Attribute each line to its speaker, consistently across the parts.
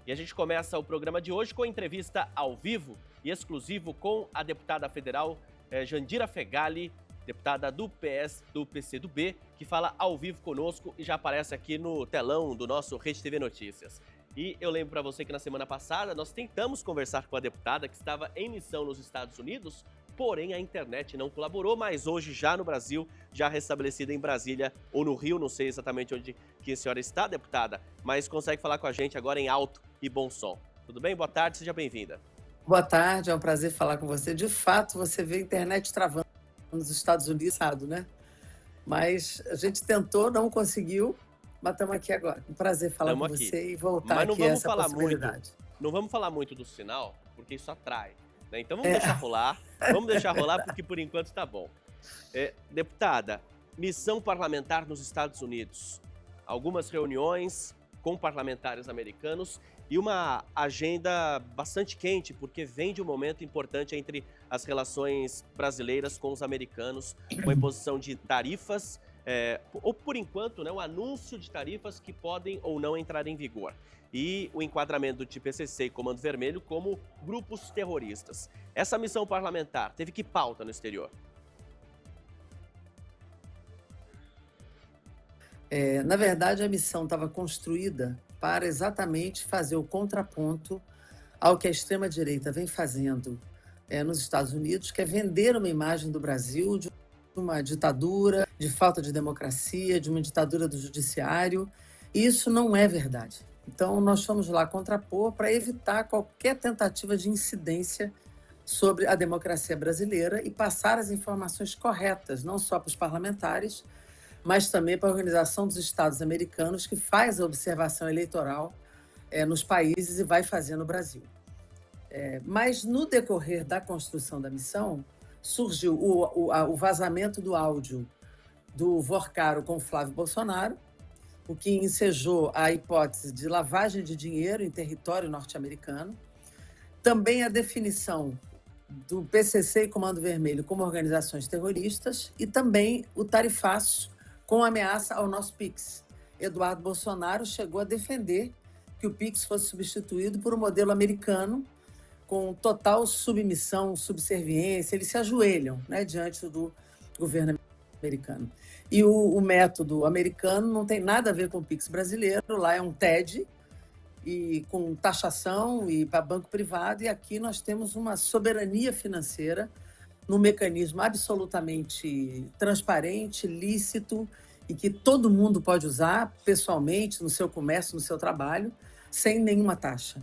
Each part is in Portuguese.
Speaker 1: E a gente começa o programa de hoje com entrevista ao vivo e exclusivo com a deputada federal Jandira Fegali, deputada do PS do PCdoB, que fala ao vivo conosco e já aparece aqui no telão do nosso Rede TV Notícias. E eu lembro para você que na semana passada nós tentamos conversar com a deputada que estava em missão nos Estados Unidos, porém a internet não colaborou, mas hoje já no Brasil, já restabelecida em Brasília ou no Rio, não sei exatamente onde que a senhora está, deputada, mas consegue falar com a gente agora em alto e bom som. Tudo bem? Boa tarde, seja bem-vinda.
Speaker 2: Boa tarde, é um prazer falar com você. De fato, você vê a internet travando nos Estados Unidos, né? Mas a gente tentou, não conseguiu, mas estamos aqui agora. Um prazer falar com você e voltar aqui a essa possibilidade.
Speaker 1: Não vamos falar muito do sinal, porque isso atrai. Né? Então vamos deixar rolar, porque por enquanto está bom. Deputada, missão parlamentar nos Estados Unidos. Algumas reuniões com parlamentares americanos e uma agenda bastante quente, porque vem de um momento importante entre as relações brasileiras com os americanos, com a imposição de tarifas, ou por enquanto, né, o anúncio de tarifas que podem ou não entrar em vigor. E o enquadramento de PCC e Comando Vermelho como grupos terroristas. Essa missão parlamentar teve que pauta no exterior?
Speaker 2: Na verdade, a missão estava construída para exatamente fazer o contraponto ao que a extrema-direita vem fazendo nos Estados Unidos, que é vender uma imagem do Brasil de uma ditadura, de falta de democracia, de uma ditadura do judiciário. E isso não é verdade. Então, nós fomos lá contrapor para evitar qualquer tentativa de incidência sobre a democracia brasileira e passar as informações corretas, não só para os parlamentares, mas também para a Organização dos Estados Americanos, que faz a observação eleitoral nos países e vai fazer no Brasil. Mas, no decorrer da construção da missão, surgiu o vazamento do áudio do Vorcaro com Flávio Bolsonaro, o que ensejou a hipótese de lavagem de dinheiro em território norte-americano, também a definição do PCC e Comando Vermelho como organizações terroristas e também o tarifaço com ameaça ao nosso PIX. Eduardo Bolsonaro chegou a defender que o PIX fosse substituído por um modelo americano com total submissão, subserviência. Eles se ajoelham, né, diante do governo americano. E o método americano não tem nada a ver com o PIX brasileiro. Lá é um TED, e com taxação e para banco privado. E aqui nós temos uma soberania financeira num mecanismo absolutamente transparente, lícito e que todo mundo pode usar pessoalmente, no seu comércio, no seu trabalho, sem nenhuma taxa.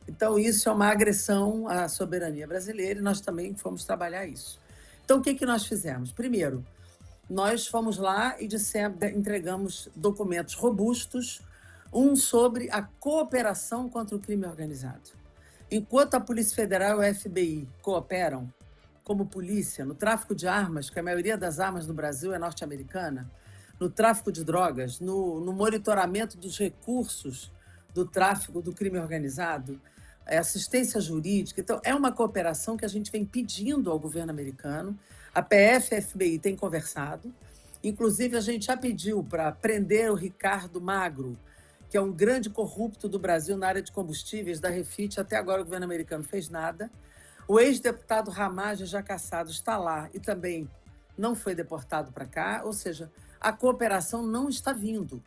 Speaker 2: Então, isso é uma agressão à soberania brasileira e nós também fomos trabalhar isso. Então, o que nós fizemos? Primeiro, nós fomos lá e entregamos documentos robustos, um sobre a cooperação contra o crime organizado. Enquanto a Polícia Federal e o FBI cooperam como polícia no tráfico de armas, que a maioria das armas no Brasil é norte-americana, no tráfico de drogas, no monitoramento dos recursos do tráfico, do crime organizado, assistência jurídica. Então, é uma cooperação que a gente vem pedindo ao governo americano. A PF e a FBI têm conversado. Inclusive, a gente já pediu para prender o Ricardo Magro, que é um grande corrupto do Brasil na área de combustíveis, da Refit. Até agora o governo americano não fez nada. O ex-deputado Ramagem, já cassado, está lá e também não foi deportado para cá. Ou seja, a cooperação não está vindo.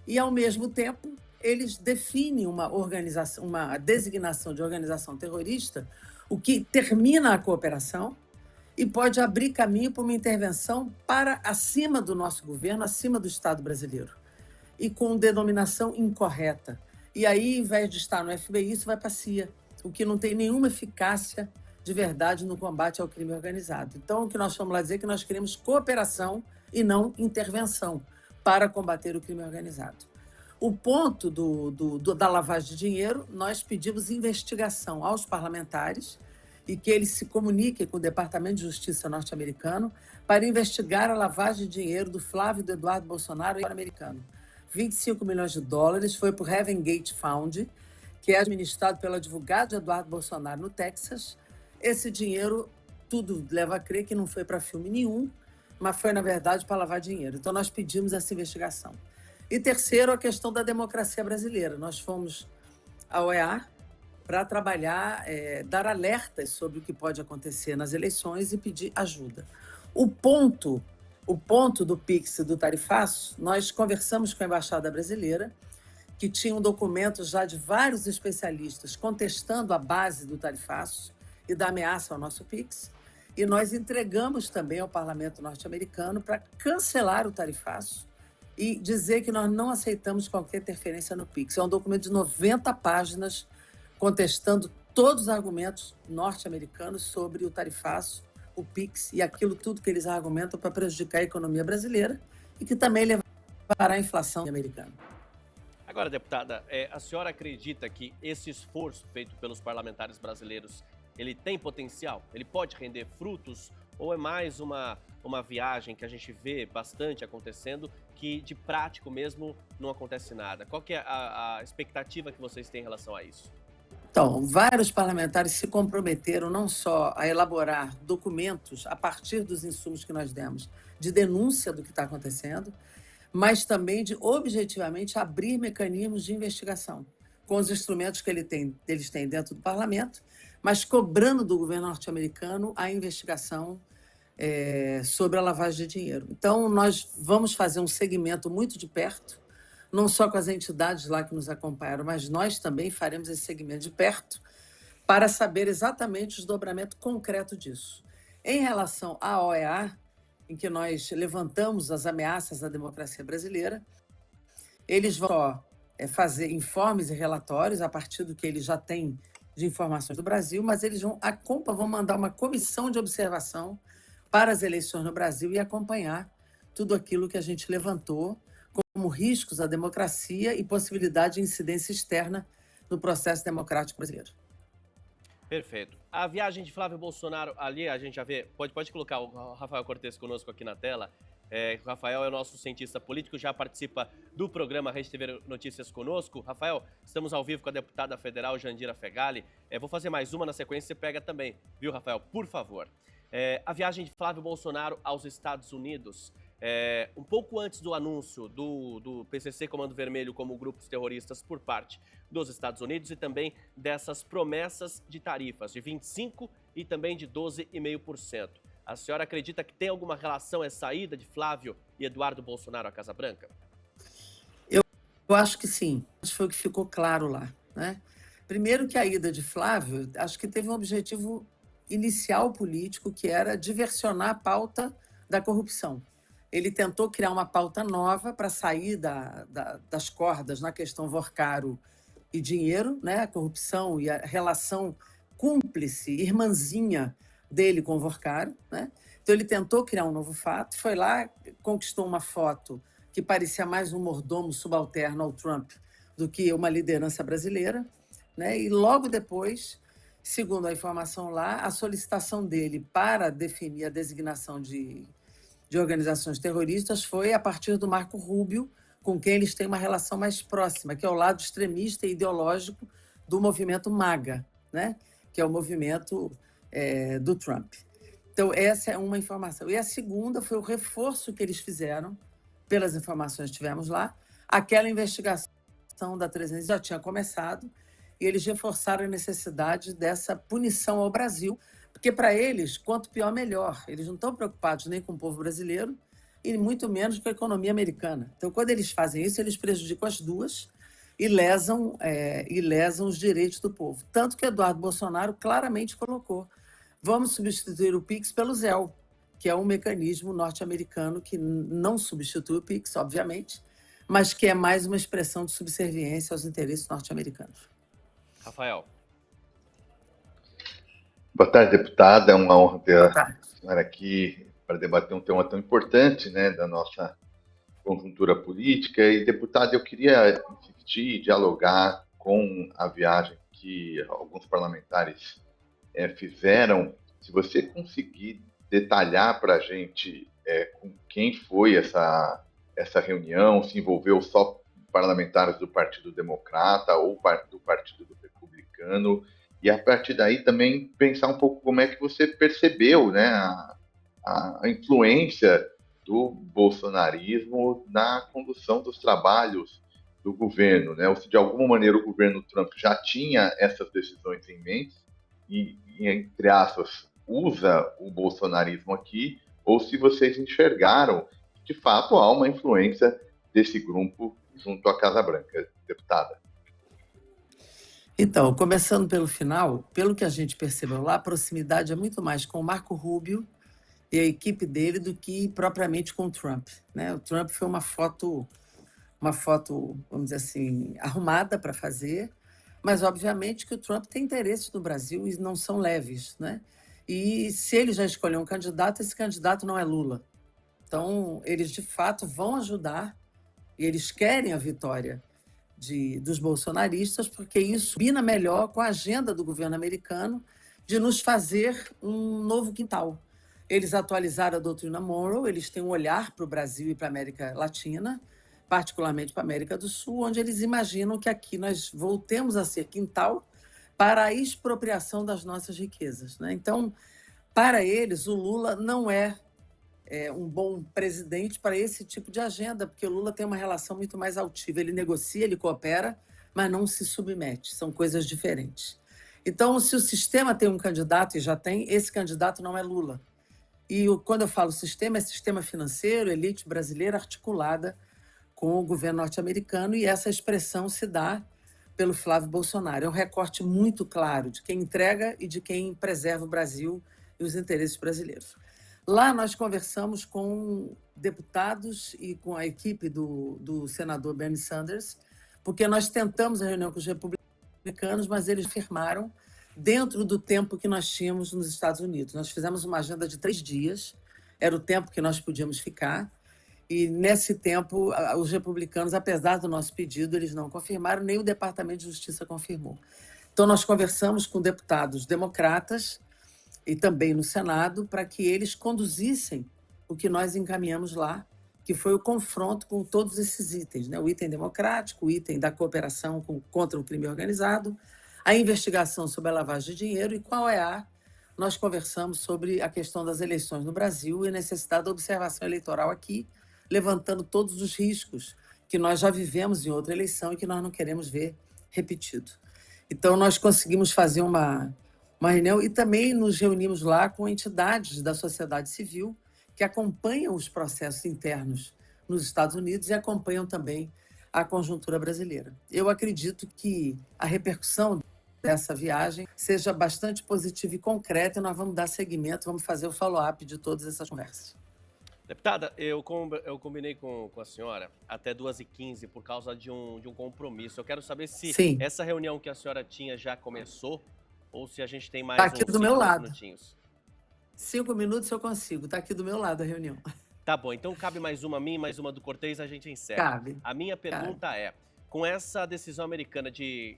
Speaker 2: E, ao mesmo tempo, eles definem uma designação de organização terrorista, o que termina a cooperação e pode abrir caminho para uma intervenção para acima do nosso governo, acima do Estado brasileiro, e com denominação incorreta. E aí, ao invés de estar no FBI, isso vai para a CIA, o que não tem nenhuma eficácia de verdade no combate ao crime organizado. Então, o que nós vamos lá dizer é que nós queremos cooperação e não intervenção para combater o crime organizado. O ponto da lavagem de dinheiro, nós pedimos investigação aos parlamentares e que eles se comuniquem com o Departamento de Justiça norte-americano para investigar a lavagem de dinheiro do Flávio e do Eduardo Bolsonaro americano. 25 milhões de dólares foi para o Heaven Gate Fund, que é administrado pelo advogado de Eduardo Bolsonaro no Texas. Esse dinheiro, tudo leva a crer que não foi para filme nenhum, mas foi, na verdade, para lavar dinheiro. Então, nós pedimos essa investigação. E terceiro, a questão da democracia brasileira. Nós fomos a OEA para trabalhar, dar alertas sobre o que pode acontecer nas eleições e pedir ajuda. O ponto do PIX e do tarifaço, nós conversamos com a Embaixada Brasileira, que tinha um documento já de vários especialistas contestando a base do tarifaço e da ameaça ao nosso PIX, e nós entregamos também ao parlamento norte-americano para cancelar o tarifaço e dizer que nós não aceitamos qualquer interferência no PIX. É um documento de 90 páginas contestando todos os argumentos norte-americanos sobre o tarifaço, o PIX e aquilo tudo que eles argumentam para prejudicar a economia brasileira e que também levará à inflação americana.
Speaker 1: Agora, deputada, a senhora acredita que esse esforço feito pelos parlamentares brasileiros, ele tem potencial? Ele pode render frutos? Ou é mais uma viagem que a gente vê bastante acontecendo, que de prático mesmo não acontece nada? Qual que é a expectativa que vocês têm em relação a isso?
Speaker 2: Então, vários parlamentares se comprometeram não só a elaborar documentos a partir dos insumos que nós demos, de denúncia do que está acontecendo, mas também de objetivamente abrir mecanismos de investigação, com os instrumentos que eles têm dentro do parlamento, mas cobrando do governo norte-americano a investigação sobre a lavagem de dinheiro. Então, nós vamos fazer um segmento muito de perto, não só com as entidades lá que nos acompanharam, mas nós também faremos esse segmento de perto para saber exatamente o desdobramento concreto disso. Em relação à OEA, em que nós levantamos as ameaças à democracia brasileira, eles vão fazer informes e relatórios a partir do que eles já têm de informações do Brasil, mas eles vão mandar uma comissão de observação para as eleições no Brasil e acompanhar tudo aquilo que a gente levantou como riscos à democracia e possibilidade de incidência externa no processo democrático brasileiro.
Speaker 1: Perfeito. A viagem de Flávio Bolsonaro ali, a gente já vê, pode colocar o Rafael Cortes conosco aqui na tela. O Rafael é o nosso cientista político, já participa do programa Rede TV Notícias conosco. Rafael, estamos ao vivo com a deputada federal Jandira Fegali. Vou fazer mais uma na sequência, você pega também, viu, Rafael? Por favor. A viagem de Flávio Bolsonaro aos Estados Unidos, um pouco antes do anúncio do PCC Comando Vermelho como grupos terroristas por parte dos Estados Unidos e também dessas promessas de tarifas de 25% e também de 12,5%. A senhora acredita que tem alguma relação essa ida de Flávio e Eduardo Bolsonaro à Casa Branca?
Speaker 2: Eu acho que sim. Acho que foi o que ficou claro lá, né? Primeiro que a ida de Flávio, acho que teve um objetivo inicial político, que era diversionar a pauta da corrupção. Ele tentou criar uma pauta nova para sair das cordas na questão Vorcaro e dinheiro, né? A corrupção e a relação cúmplice, irmãzinha dele com o Vorcaro, né? Então ele tentou criar um novo fato, foi lá, conquistou uma foto que parecia mais um mordomo subalterno ao Trump do que uma liderança brasileira, né? E logo depois, segundo a informação lá, a solicitação dele para definir a designação de organizações terroristas foi a partir do Marco Rubio, com quem eles têm uma relação mais próxima, que é o lado extremista e ideológico do movimento MAGA, né? Que é o movimento do Trump. Então, essa é uma informação. E a segunda foi o reforço que eles fizeram, pelas informações que tivemos lá, aquela investigação da 300 já tinha começado, e eles reforçaram a necessidade dessa punição ao Brasil, porque para eles, quanto pior, melhor. Eles não estão preocupados nem com o povo brasileiro e muito menos com a economia americana. Então, quando eles fazem isso, eles prejudicam as duas e lesam os direitos do povo. Tanto que Eduardo Bolsonaro claramente colocou: vamos substituir o PIX pelo ZEL, que é um mecanismo norte-americano que não substitui o PIX, obviamente, mas que é mais uma expressão de subserviência aos interesses norte-americanos.
Speaker 1: Rafael.
Speaker 3: Boa tarde, deputada. É uma honra ter a senhora aqui para debater um tema tão importante, né, da nossa conjuntura política. E, deputada, eu queria insistir e dialogar com a viagem que alguns parlamentares fizeram. Se você conseguir detalhar para a gente com quem foi essa reunião, se envolveu só parlamentares do Partido Democrata ou do Partido Republicano, e a partir daí também pensar um pouco como é que você percebeu, né, a influência do bolsonarismo na condução dos trabalhos do governo, né? Ou se de alguma maneira o governo Trump já tinha essas decisões em mente e entre aspas, usa o bolsonarismo aqui, ou se vocês enxergaram que, de fato, há uma influência desse grupo junto à Casa Branca, deputada.
Speaker 2: Então, começando pelo final, pelo que a gente percebeu lá, a proximidade é muito mais com o Marco Rubio e a equipe dele do que propriamente com o Trump, né? O Trump foi uma foto, vamos dizer assim, arrumada para fazer, mas obviamente que o Trump tem interesses no Brasil e não são leves, né? E se ele já escolheu um candidato, esse candidato não é Lula. Então, eles de fato vão ajudar e eles querem a vitória dos bolsonaristas, porque isso combina melhor com a agenda do governo americano de nos fazer um novo quintal. Eles atualizaram a doutrina Monroe, eles têm um olhar para o Brasil e para a América Latina, particularmente para a América do Sul, onde eles imaginam que aqui nós voltemos a ser quintal para a expropriação das nossas riquezas, né? Então, para eles, o Lula não é um bom presidente para esse tipo de agenda, porque o Lula tem uma relação muito mais altiva. Ele negocia, ele coopera, mas não se submete. São coisas diferentes. Então, se o sistema tem um candidato, e já tem, esse candidato não é Lula. E quando eu falo sistema, é sistema financeiro, elite brasileira articulada com o governo norte-americano, e essa expressão se dá pelo Flávio Bolsonaro. É um recorte muito claro de quem entrega e de quem preserva o Brasil e os interesses brasileiros. Lá nós conversamos com deputados e com a equipe do senador Bernie Sanders, porque nós tentamos a reunião com os republicanos, mas eles firmaram dentro do tempo que nós tínhamos nos Estados Unidos. Nós fizemos uma agenda de 3 dias, era o tempo que nós podíamos ficar, e nesse tempo os republicanos, apesar do nosso pedido, eles não confirmaram, nem o Departamento de Justiça confirmou. Então nós conversamos com deputados democratas e também no Senado, para que eles conduzissem o que nós encaminhamos lá, que foi o confronto com todos esses itens, né? O item democrático, o item da cooperação contra o crime organizado, a investigação sobre a lavagem de dinheiro e qual é a... Nós conversamos sobre a questão das eleições no Brasil e a necessidade da observação eleitoral aqui, levantando todos os riscos que nós já vivemos em outra eleição e que nós não queremos ver repetido. Então, nós conseguimos fazer uma reunião e também nos reunimos lá com entidades da sociedade civil que acompanham os processos internos nos Estados Unidos e acompanham também a conjuntura brasileira. Eu acredito que a repercussão dessa viagem seja bastante positiva e concreta, e nós vamos dar seguimento, vamos fazer o follow-up de todas essas conversas.
Speaker 1: Deputada, eu combinei com a senhora até 2h15 por causa de um compromisso. Eu quero saber se
Speaker 2: Sim.
Speaker 1: Essa reunião que a senhora tinha já começou ou se a gente tem mais
Speaker 2: Tá aqui
Speaker 1: uns
Speaker 2: do meu
Speaker 1: 5
Speaker 2: lado.
Speaker 1: minutinhos.
Speaker 2: 5 minutos eu consigo, está aqui do meu lado a reunião.
Speaker 1: Tá bom, então cabe mais uma a mim, mais uma do Cortez, a gente encerra.
Speaker 2: Cabe.
Speaker 1: A minha pergunta é, com essa decisão americana de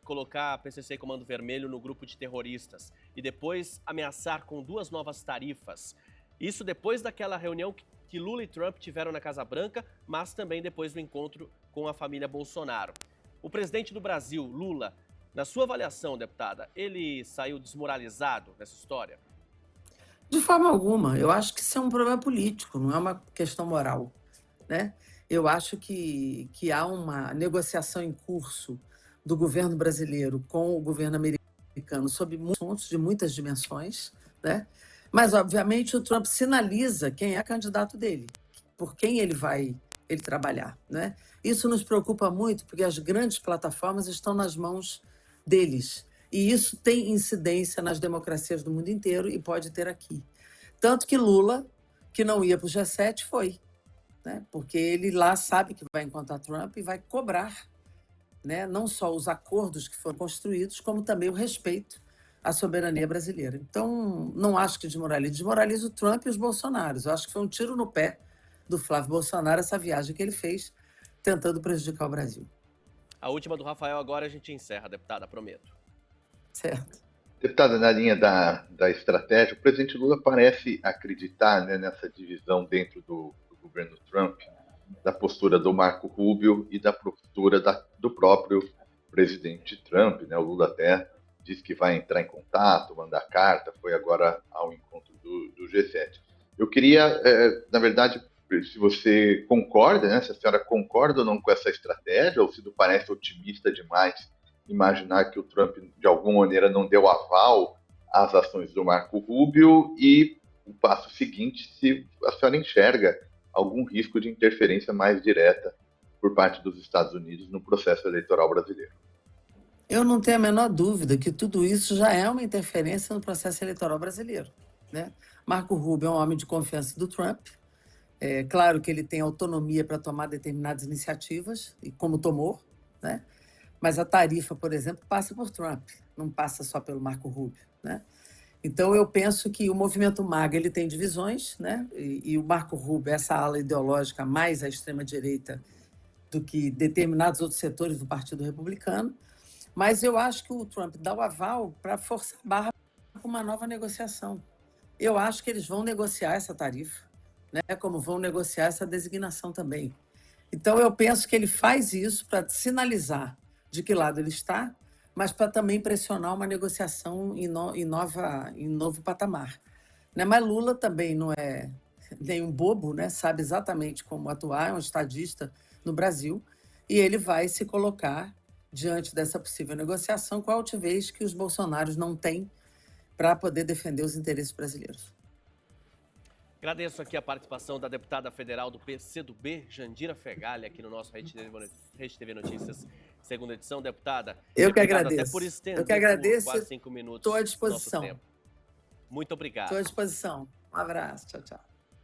Speaker 1: colocar a PCC e Comando Vermelho no grupo de terroristas e depois ameaçar com 2 novas tarifas, isso depois daquela reunião que Lula e Trump tiveram na Casa Branca, mas também depois do encontro com a família Bolsonaro. O presidente do Brasil, Lula, na sua avaliação, deputada, ele saiu desmoralizado nessa história?
Speaker 2: De forma alguma. Eu acho que isso é um problema político, não é uma questão moral, né? Eu acho que há uma negociação em curso do governo brasileiro com o governo americano sobre muitos pontos de muitas dimensões, né? Mas, obviamente, o Trump sinaliza quem é candidato dele, por quem ele vai trabalhar, né? Isso nos preocupa muito, porque as grandes plataformas estão nas mãos deles. E isso tem incidência nas democracias do mundo inteiro e pode ter aqui. Tanto que Lula, que não ia para o G7, foi, né? Porque ele lá sabe que vai encontrar Trump e vai cobrar, né? Não só os acordos que foram construídos, como também o respeito à soberania brasileira. Então, não acho que desmoraliza o Trump e os Bolsonaros. Eu acho que foi um tiro no pé do Flávio Bolsonaro essa viagem que ele fez, tentando prejudicar o Brasil.
Speaker 1: A última do Rafael agora a gente encerra, deputada, prometo.
Speaker 2: Certo.
Speaker 3: Deputada, na linha da estratégia, o presidente Lula parece acreditar, né, nessa divisão dentro do governo Trump, da postura do Marco Rubio e da postura do próprio presidente Trump, né? O Lula até disse que vai entrar em contato, mandar carta, foi agora ao encontro do G7. Eu queria, na verdade, se você concorda, né? Se a senhora concorda ou não com essa estratégia, ou se não parece otimista demais imaginar que o Trump, de alguma maneira, não deu aval às ações do Marco Rubio, e o passo seguinte, se a senhora enxerga algum risco de interferência mais direta por parte dos Estados Unidos no processo eleitoral brasileiro.
Speaker 2: Eu não tenho a menor dúvida que tudo isso já é uma interferência no processo eleitoral brasileiro, né? Marco Rubio é um homem de confiança do Trump. É claro que ele tem autonomia para tomar determinadas iniciativas, e como tomou, né? Mas a tarifa, por exemplo, passa por Trump, não passa só pelo Marco Rubio, né? Então, eu penso que o movimento MAGA ele tem divisões, né? E o Marco Rubio, essa ala ideológica mais à extrema-direita do que determinados outros setores do Partido Republicano. Mas eu acho que o Trump dá o aval para forçar a barra para uma nova negociação. Eu acho que eles vão negociar essa tarifa, né? Como vão negociar essa designação também. Então, eu penso que ele faz isso para sinalizar de que lado ele está, mas para também pressionar uma negociação em novo patamar, né? Mas Lula também não é nenhum bobo, né? Sabe exatamente como atuar, é um estadista no Brasil, e ele vai se colocar diante dessa possível negociação com a altivez que os bolsonaros não têm para poder defender os interesses brasileiros.
Speaker 1: Agradeço aqui a participação da deputada federal do PCdoB, Jandira Fegali, aqui no nosso Rede TV Notícias, segunda edição. Deputada,
Speaker 2: eu que
Speaker 1: obrigado
Speaker 2: agradeço.
Speaker 1: Até por estender
Speaker 2: eu que agradeço.
Speaker 1: por quase 5 minutos.
Speaker 2: Estou à disposição.
Speaker 1: Nosso tempo. Muito obrigado.
Speaker 2: Estou à disposição. Um abraço. Tchau, tchau.